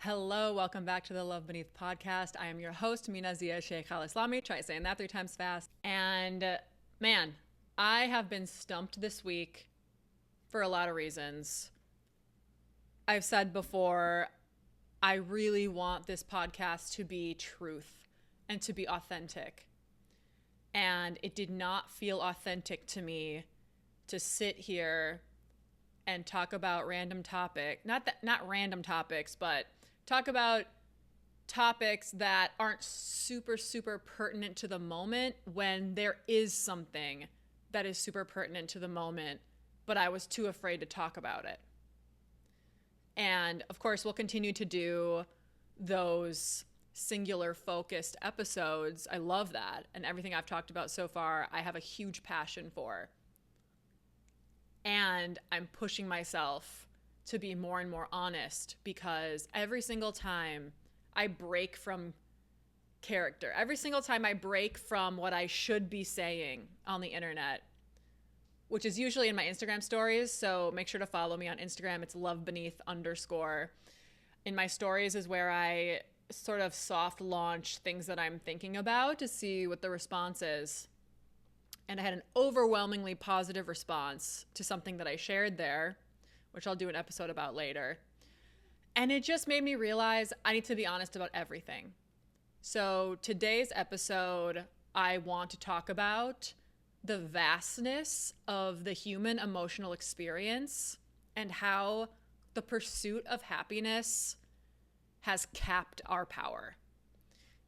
Hello, welcome back to the Love Beneath podcast. I am your host, Mina Zia Sheikh Al Islami. Try saying that 3 times fast. And man, I have been stumped this week for a lot of reasons. I've said before, I really want this podcast to be truth and to be authentic. And it did not feel authentic to me to sit here and talk about random topic, not random topics, but talk about topics that aren't super pertinent to the moment when there is something that is super pertinent to the moment, but I was too afraid to talk about it. And of course, we'll continue to do those singular focused episodes. I love that. And everything I've talked about so far, I have a huge passion for. And I'm pushing myself to be more and more honest, because every single time I break from character, every single time I break from what I should be saying on the internet, which is usually in my Instagram stories. So make sure to follow me on Instagram. It's lovebeneath_. In my stories is where I sort of soft launch things that I'm thinking about to see what the response is. And I had an overwhelmingly positive response to something that I shared there, which I'll do an episode about later. And it just made me realize I need to be honest about everything. So today's episode, I want to talk about the vastness of the human emotional experience and how the pursuit of happiness has capped our power.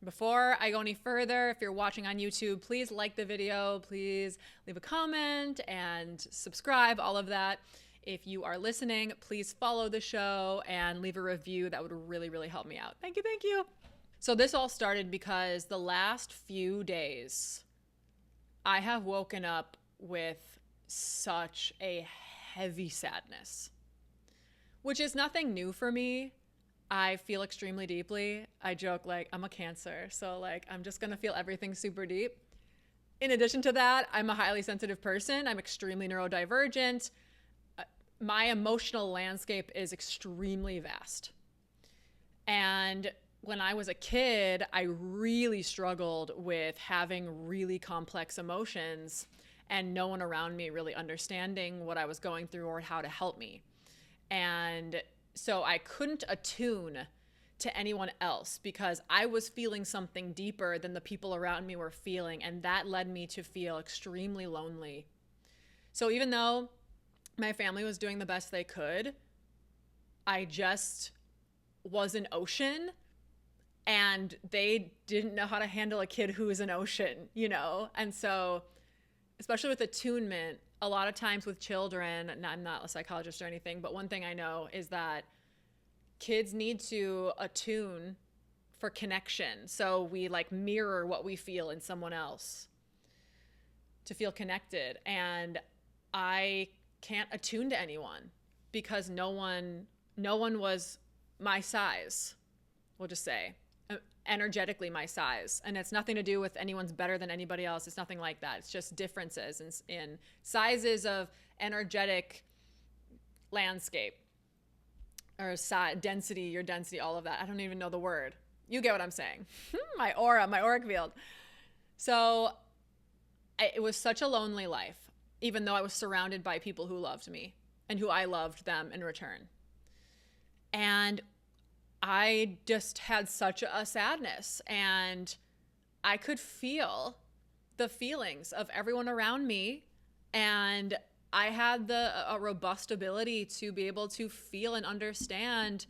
Before I go any further, if you're watching on YouTube, please like the video, please leave a comment and subscribe, all of that. If you are listening, please follow the show and leave a review. That would really help me out. Thank you. So this all started because the last few days, I have woken up with such a heavy sadness, which is nothing new for me. I feel extremely deeply. I joke like I'm a Cancer, so like I'm just gonna feel everything super deep. In addition to that, I'm a highly sensitive person. I'm extremely neurodivergent. My emotional landscape is extremely vast. And when I was a kid, I really struggled with having really complex emotions and no one around me really understanding what I was going through or how to help me. And so I couldn't attune to anyone else because I was feeling something deeper than the people around me were feeling. And that led me to feel extremely lonely. So even though my family was doing the best they could, I just was an ocean, and they didn't know how to handle a kid who is an ocean, you know? And so, especially with attunement, a lot of times with children, and I'm not a psychologist or anything, but one thing I know is that kids need to attune for connection. So we like mirror what we feel in someone else to feel connected. And I can't attune to anyone because no one was my size, we'll just say, energetically my size. And it's nothing to do with anyone's better than anybody else. It's nothing like that. It's just differences in sizes of energetic landscape or density, your density, all of that. I don't even know the word. You get what I'm saying. My aura, my auric field. So it was such a lonely life, even though I was surrounded by people who loved me and who I loved them in return. And I just had such a sadness, and I could feel the feelings of everyone around me, and I had a robust ability to be able to feel and understand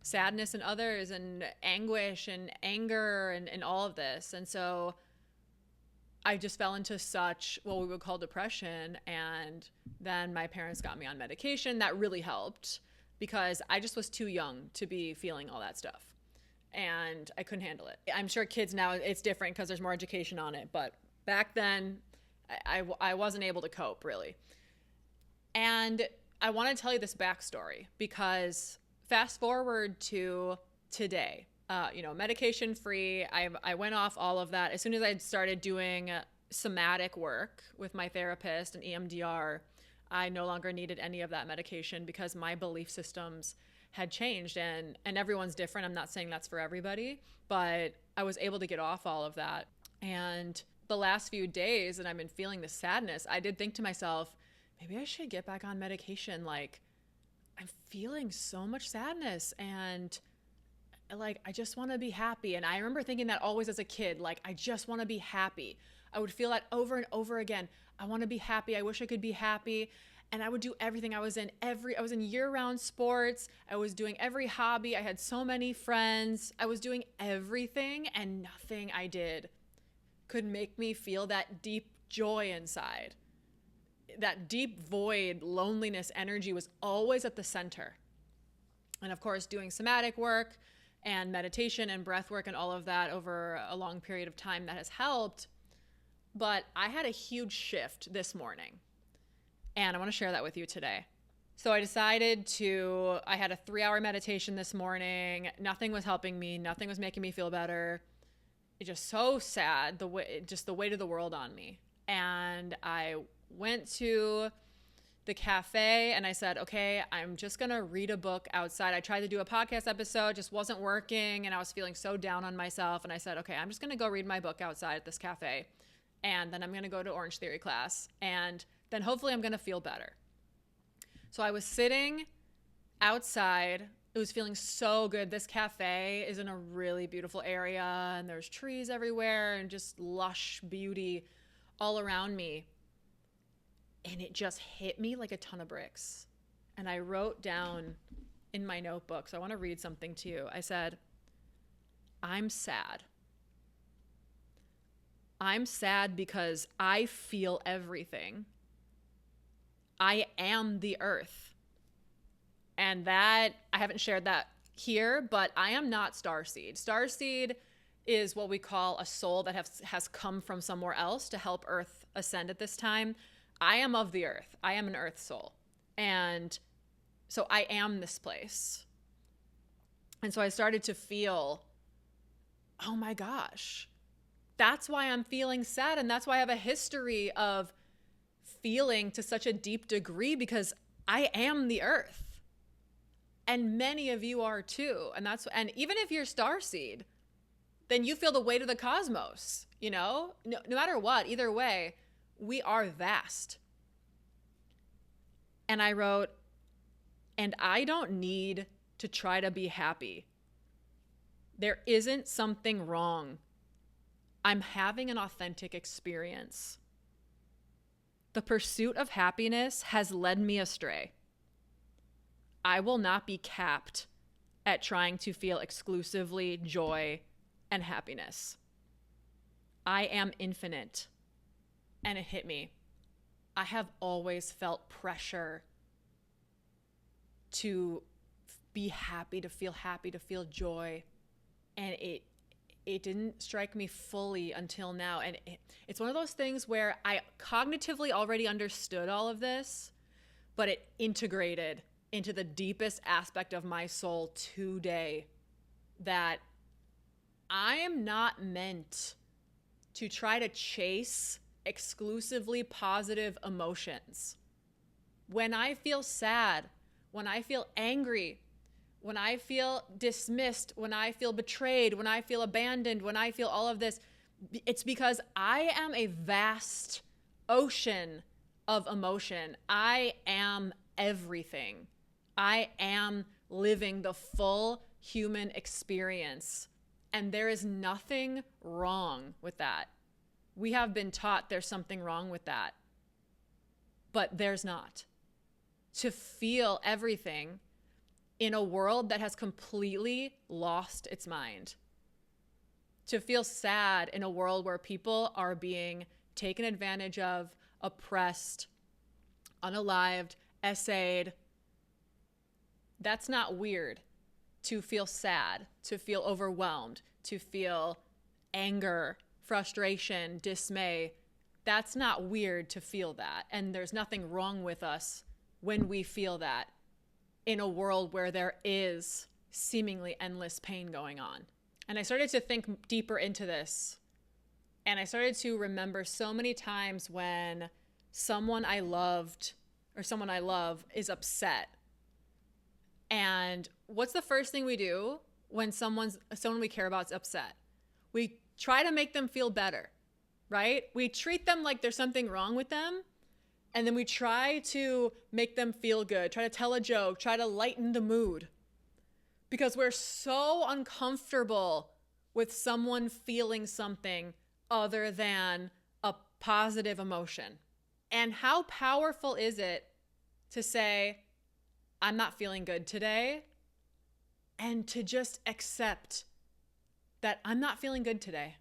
sadness in others and anguish and anger and all of this. And so I just fell into such what we would call depression, and then my parents got me on medication. That really helped, because I just was too young to be feeling all that stuff, and I couldn't handle it. I'm sure kids now, it's different because there's more education on it, but back then I wasn't able to cope, really. And I want to tell you this backstory, because fast forward to today, medication free. I went off all of that. As soon as I started doing somatic work with my therapist and EMDR, I no longer needed any of that medication because my belief systems had changed, and everyone's different. I'm not saying that's for everybody, but I was able to get off all of that. And the last few days that I've been feeling the sadness, I did think to myself, maybe I should get back on medication. Like, I'm feeling so much sadness, and like, I just want to be happy. And I remember thinking that always as a kid, like, I just want to be happy. I would feel that over and over again. I want to be happy. I wish I could be happy. And I would do everything. I was in year-round sports. I was doing every hobby. I had so many friends. I was doing everything, and nothing I did could make me feel that deep joy inside. That deep void, loneliness, energy was always at the center. And of course, doing somatic work and meditation and breath work and all of that over a long period of time, that has helped. But I had a huge shift this morning, and I want to share that with you today. So I had a 3-hour meditation this morning. Nothing was helping me. Nothing was making me feel better. It's just so sad, the weight of the world on me. And I went to the cafe and I said, okay, I'm just going to read a book outside. I tried to do a podcast episode, just wasn't working. And I was feeling so down on myself. And I said, okay, I'm just going to go read my book outside at this cafe. And then I'm going to go to Orange Theory class. And then hopefully I'm going to feel better. So I was sitting outside. It was feeling so good. This cafe is in a really beautiful area, and there's trees everywhere and just lush beauty all around me. And it just hit me like a ton of bricks. And I wrote down in my notebook, so I want to read something to you. I said, I'm sad. I'm sad because I feel everything. I am the earth. And that, I haven't shared that here, but I am not Starseed. Starseed is what we call a soul that has come from somewhere else to help Earth ascend at this time. I am of the earth. I am an earth soul. And so I am this place. And so I started to feel, oh my gosh, that's why I'm feeling sad. And that's why I have a history of feeling to such a deep degree, because I am the earth. And many of you are too. And even if you're Starseed, then you feel the weight of the cosmos, no matter what, either way, we are vast. And I wrote, and I don't need to try to be happy. There isn't something wrong. I'm having an authentic experience. The pursuit of happiness has led me astray. I will not be capped at trying to feel exclusively joy and happiness. I am infinite. And it hit me. I have always felt pressure to be happy, to feel joy. And it didn't strike me fully until now. And it's one of those things where I cognitively already understood all of this, but it integrated into the deepest aspect of my soul today, that I am not meant to try to chase exclusively positive emotions. When I feel sad, when I feel angry, when I feel dismissed, when I feel betrayed, when I feel abandoned, when I feel all of this, it's because I am a vast ocean of emotion. I am everything. I am living the full human experience. And there is nothing wrong with that. We have been taught there's something wrong with that. But there's not. To feel everything in a world that has completely lost its mind. To feel sad in a world where people are being taken advantage of, oppressed, unalived, essayed. That's not weird. To feel sad, to feel overwhelmed, to feel anger, frustration, dismay. That's not weird to feel that. And there's nothing wrong with us when we feel that in a world where there is seemingly endless pain going on. And I started to think deeper into this. And I started to remember so many times when someone I loved or someone I love is upset. And what's the first thing we do when someone we care about is upset? We try to make them feel better, right? We treat them like there's something wrong with them. And then we try to make them feel good, try to tell a joke, try to lighten the mood. Because we're so uncomfortable with someone feeling something other than a positive emotion. And how powerful is it to say, I'm not feeling good today, and to just accept that I'm not feeling good today.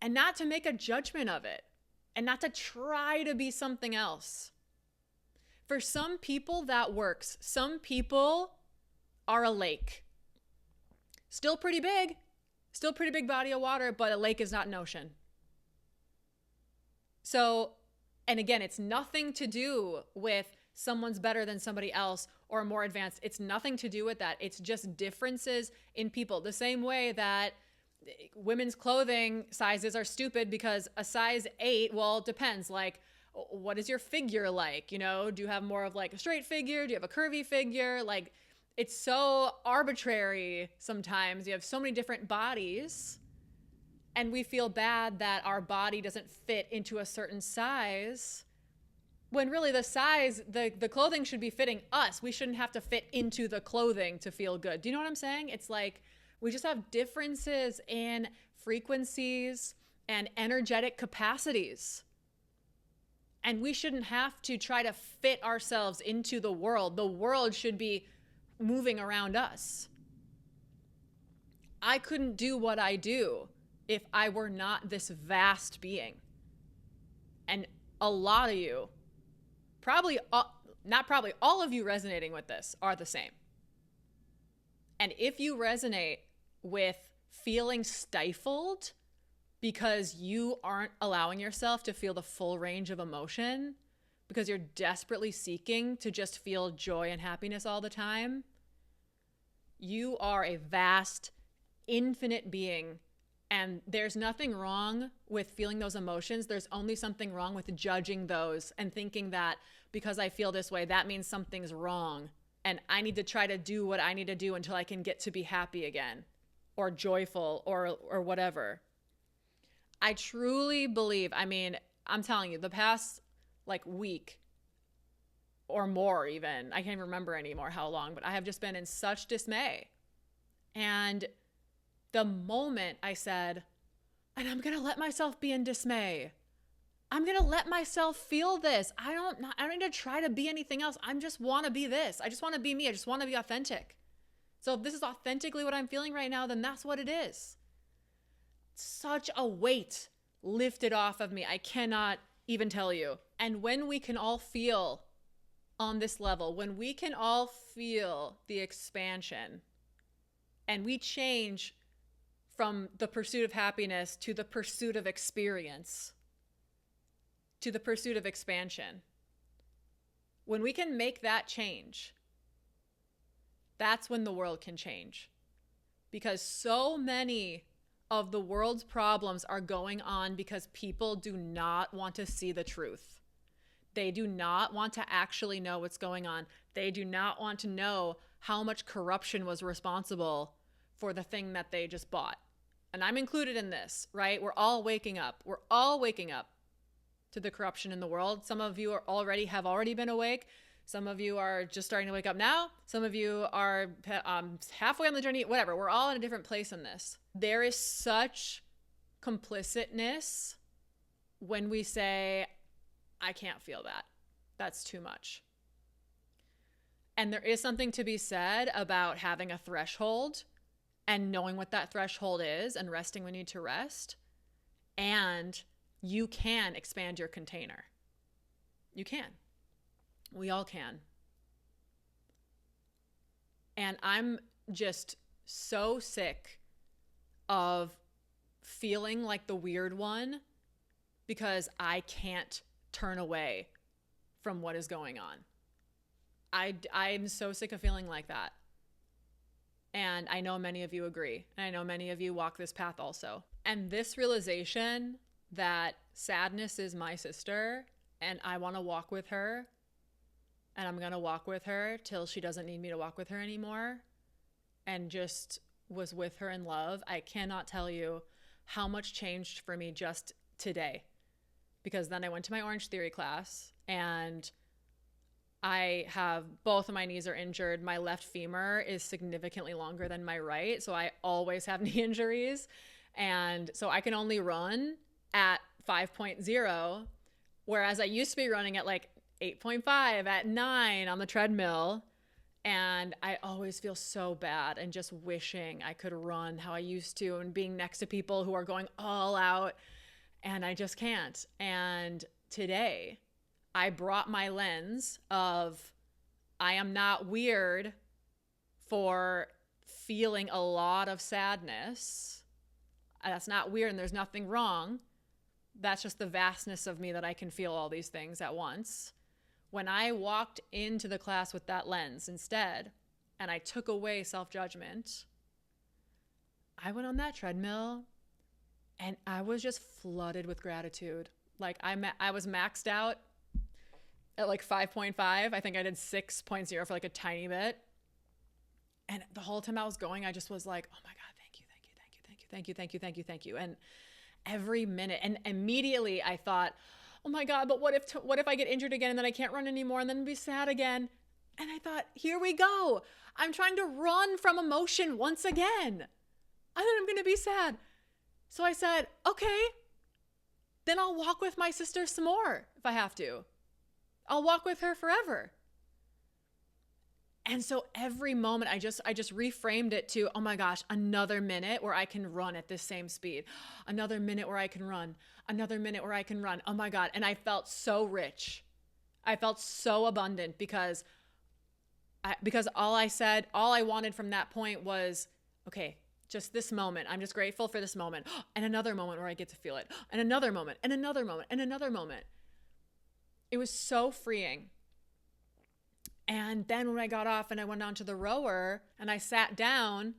And not to make a judgment of it, and not to try to be something else. For some people, that works. Some people are a lake. Still pretty big body of water, but a lake is not an ocean. So, and again, it's nothing to do with someone's better than somebody else or more advanced. It's nothing to do with that. It's just differences in people. The same way that women's clothing sizes are stupid because a size 8, well, it depends. Like, what is your figure like? You know, do you have more of like a straight figure? Do you have a curvy figure? Like, it's so arbitrary sometimes. You have so many different bodies, and we feel bad that our body doesn't fit into a certain size, when really the size, the clothing should be fitting us. We shouldn't have to fit into the clothing to feel good. Do you know what I'm saying? It's like we just have differences in frequencies and energetic capacities. And we shouldn't have to try to fit ourselves into the world. The world should be moving around us. I couldn't do what I do if I were not this vast being. And a lot of you, all of you resonating with this are the same. And if you resonate with feeling stifled because you aren't allowing yourself to feel the full range of emotion, because you're desperately seeking to just feel joy and happiness all the time, you are a vast, infinite being. And there's nothing wrong with feeling those emotions. There's only something wrong with judging those and thinking that because I feel this way, that means something's wrong. And I need to try to do what I need to do until I can get to be happy again or joyful or whatever. I truly believe, I mean, I'm telling you, the past like week or more even, I can't even remember anymore how long, but I have just been in such dismay. And the moment I said, and I'm going to let myself be in dismay. I'm going to let myself feel this. I don't need to try to be anything else. I just want to be this. I just want to be me. I just want to be authentic. So if this is authentically what I'm feeling right now, then that's what it is. Such a weight lifted off of me. I cannot even tell you. And when we can all feel on this level, when we can all feel the expansion and we change from the pursuit of happiness to the pursuit of experience, to the pursuit of expansion. When we can make that change, that's when the world can change. Because so many of the world's problems are going on because people do not want to see the truth. They do not want to actually know what's going on. They do not want to know how much corruption was responsible for the thing that they just bought. And I'm included in this, right? We're all waking up. We're all waking up to the corruption in the world. Some of you have already been awake. Some of you are just starting to wake up now. Some of you are halfway on the journey, whatever. We're all in a different place in this. There is such complicitness when we say, I can't feel that. That's too much. And there is something to be said about having a threshold and knowing what that threshold is and resting when you need to rest. And you can expand your container. You can. We all can. And I'm just so sick of feeling like the weird one because I can't turn away from what is going on. I'm so sick of feeling like that. And I know many of you agree. And I know many of you walk this path also. And this realization that sadness is my sister and I want to walk with her and I'm going to walk with her till she doesn't need me to walk with her anymore, and just was with her in love. I cannot tell you how much changed for me just today, because then I went to my Orange Theory class, and I have both of my knees are injured. My left femur is significantly longer than my right, so I always have knee injuries. And so I can only run at 5.0, whereas I used to be running at like 8.5, at 9 on the treadmill. And I always feel so bad and just wishing I could run how I used to, and being next to people who are going all out, and I just can't. And today I brought my lens of, I am not weird for feeling a lot of sadness. That's not weird, and there's nothing wrong. That's just the vastness of me, that I can feel all these things at once. When I walked into the class with that lens instead, and I took away self-judgment, I went on that treadmill and I was just flooded with gratitude. Like I was maxed out at like 5.5. I think I did 6.0 for like a tiny bit. And the whole time I was going, I just was like, oh my God, thank you, thank you, thank you, thank you, thank you, thank you, thank you, thank you. And every minute, and immediately I thought, oh my God, but what if I get injured again and then I can't run anymore and then be sad again? And I thought, here we go. I'm trying to run from emotion once again. And then I'm going to be sad. So I said, okay, then I'll walk with my sister some more if I have to. I'll walk with her forever. And so every moment I just reframed it to, oh my gosh, another minute where I can run at this same speed. Another minute where I can run. Another minute where I can run. Oh my God. And I felt so rich. I felt so abundant because all I wanted from that point was, okay, just this moment. I'm just grateful for this moment. And another moment where I get to feel it. And another moment, and another moment, and another moment. It was so freeing. And then when I got off and I went onto the rower and I sat down,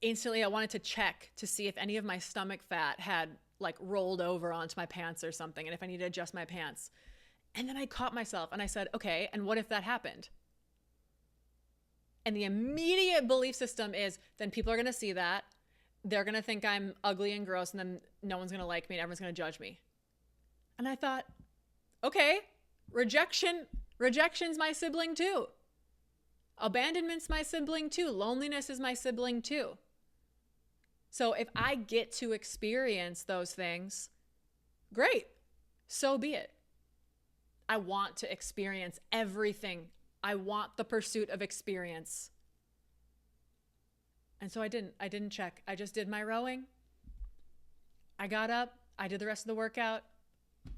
instantly I wanted to check to see if any of my stomach fat had like rolled over onto my pants or something, and if I need to adjust my pants. And then I caught myself and I said, okay, and what if that happened? And the immediate belief system is, then people are going to see that. They're going to think I'm ugly and gross, and then no one's going to like me and everyone's going to judge me. And I thought, okay, rejection's my sibling too. Abandonment's my sibling too. Loneliness is my sibling too. So if I get to experience those things, great, so be it. I want to experience everything. I want the pursuit of experience. And so I didn't check. I just did my rowing. I got up. I did the rest of the workout.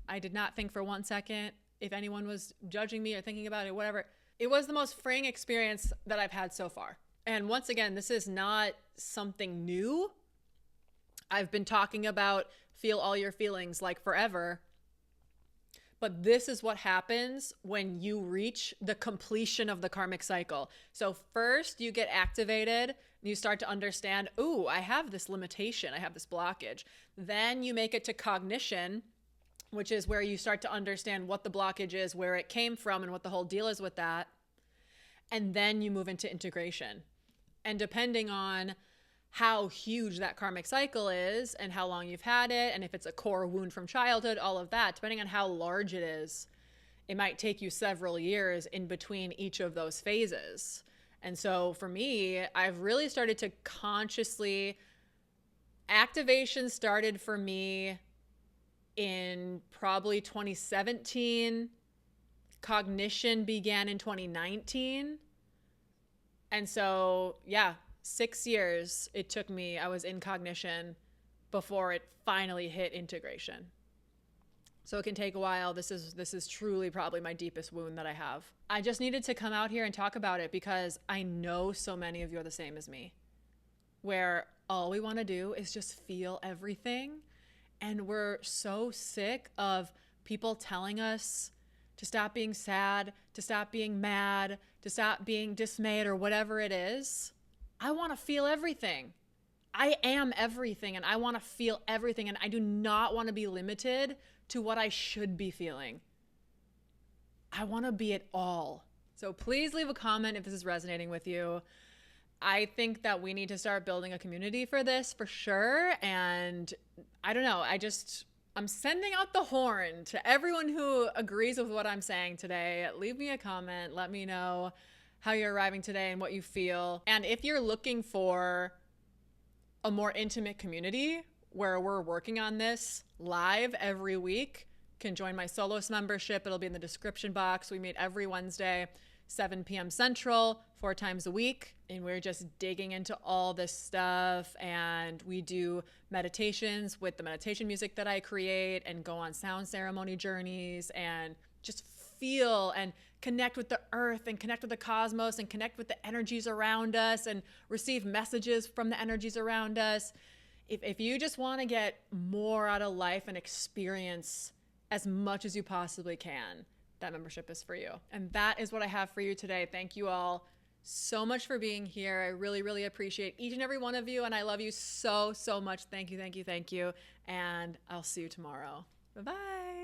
I did not think for 1 second if anyone was judging me or thinking about it, whatever. It was the most freeing experience that I've had so far. And once again, this is not something new. I've been talking about feel all your feelings like forever. But this is what happens when you reach the completion of the karmic cycle. So first you get activated and you start to understand, ooh, I have this limitation. I have this blockage. Then you make it to cognition, which is where you start to understand what the blockage is, where it came from, and what the whole deal is with that. And then you move into integration. And depending on how huge that karmic cycle is and how long you've had it, and if it's a core wound from childhood, all of that, depending on how large it is, it might take you several years in between each of those phases. And so for me, I've really started to consciously, activation started for me in probably 2017. Cognition began in 2019. And so, yeah, 6 years it took me. I was in cognition before it finally hit integration. So it can take a while. This is truly probably my deepest wound that I have. I just needed to come out here and talk about it because I know so many of you are the same as me, where all we want to do is just feel everything. And we're so sick of people telling us to stop being sad, to stop being mad, to stop being dismayed, or whatever it is. I want to feel everything. I am everything, and I want to feel everything, and I do not want to be limited to what I should be feeling. I want to be it all. Does So please leave a comment if this is resonating with you. I think that we need to start building a community for this for sure. And I don't know, I'm sending out the horn to everyone who agrees with what I'm saying today. Leave me a comment. Let me know how you're arriving today and what you feel. And if you're looking for a more intimate community where we're working on this live every week, you can join my Solos membership. It'll be in the description box. We meet every Wednesday, 7 p.m. Central, 4 times a week. And we're just digging into all this stuff. And we do meditations with the meditation music that I create and go on sound ceremony journeys and just feel and connect with the earth and connect with the cosmos and connect with the energies around us and receive messages from the energies around us. If you just want to get more out of life and experience as much as you possibly can, that membership is for you. And that is what I have for you today. Thank you all so much for being here. I really, really appreciate each and every one of you. And I love you so, so much. Thank you, thank you, thank you. And I'll see you tomorrow. Bye-bye.